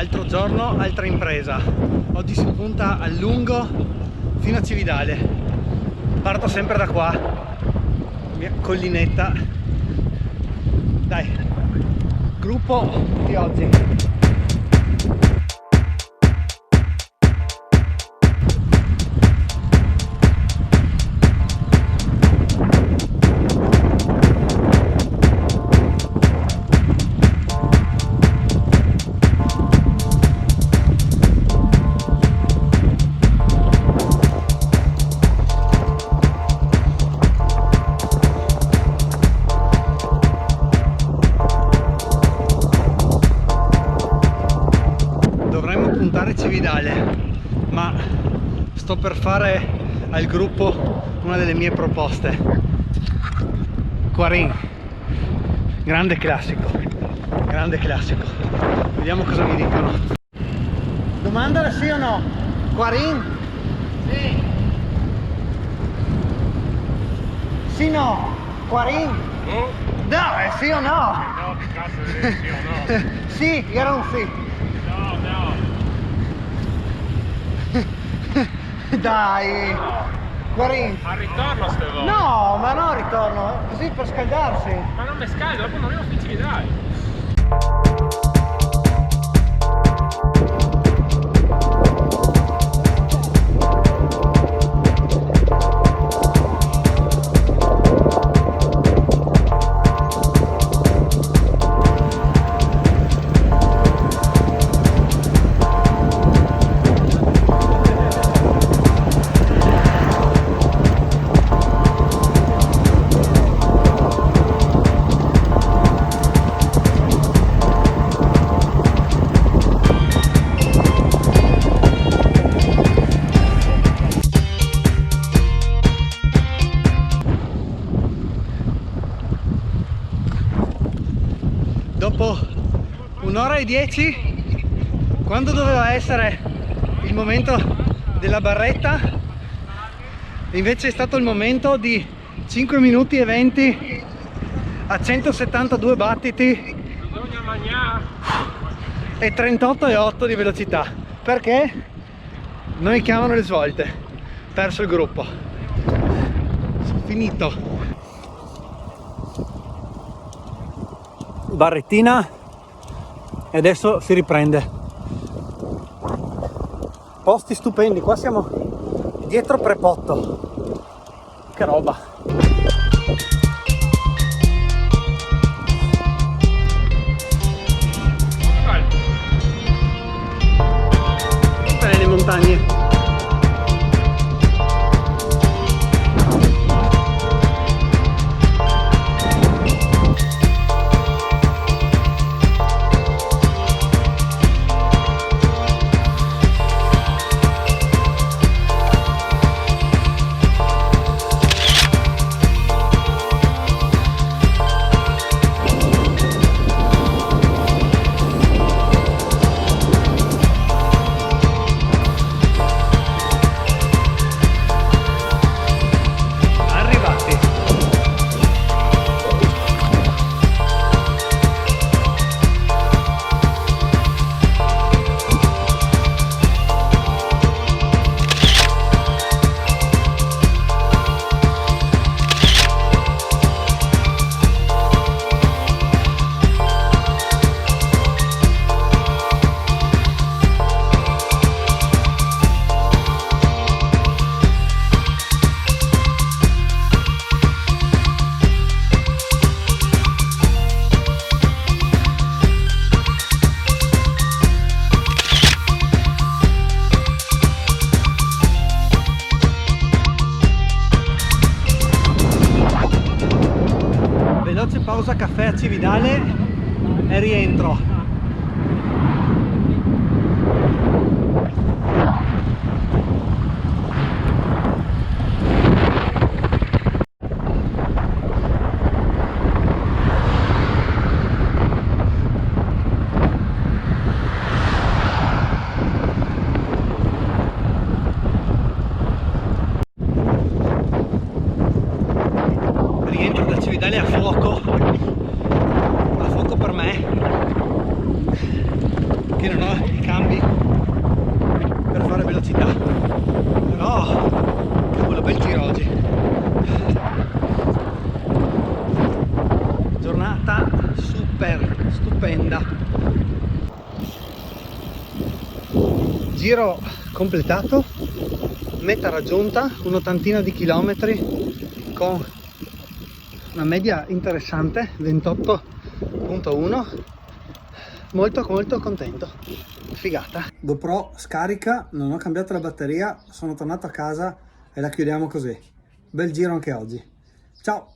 altro giorno, altra impresa. Oggi si punta a lungo fino a Cividale. Parto sempre da qua, mia collinetta. Dai, gruppo di oggi. Cividale, ma sto per fare al gruppo una delle mie proposte. Quarin, grande classico, vediamo cosa mi dicono. Domandala sì o no? Quarin? Sì. Sì no? Quarin? No, è sì o no? No, che cazzo di sì o no? Sì, era un sì. No. Dai, 40. Al ritorno ste volte. No, ma no, ritorno, così per scaldarsi. Ma non mi scaldo, dopo non arrivo a Cividale. Dopo un'ora e 10, quando doveva essere il momento della barretta, invece è stato il momento di 5 minuti e 20 a 172 battiti e 38,8 di velocità. Perché? Non mi chiamano le svolte, perso il gruppo, finito. Barrettina e adesso si riprende. Posti stupendi, qua siamo dietro Prepotto, che roba. Tutte nelle montagne. Veloce pausa caffè a Cividale e rientro. Cividale a fuoco per me che non ho super, stupenda. Giro completato, meta raggiunta, un'ottantina di chilometri con una media interessante, 28,1. Molto contento, figata. GoPro scarica, non ho cambiato la batteria, sono tornato a casa e la chiudiamo così. Bel giro anche oggi. Ciao!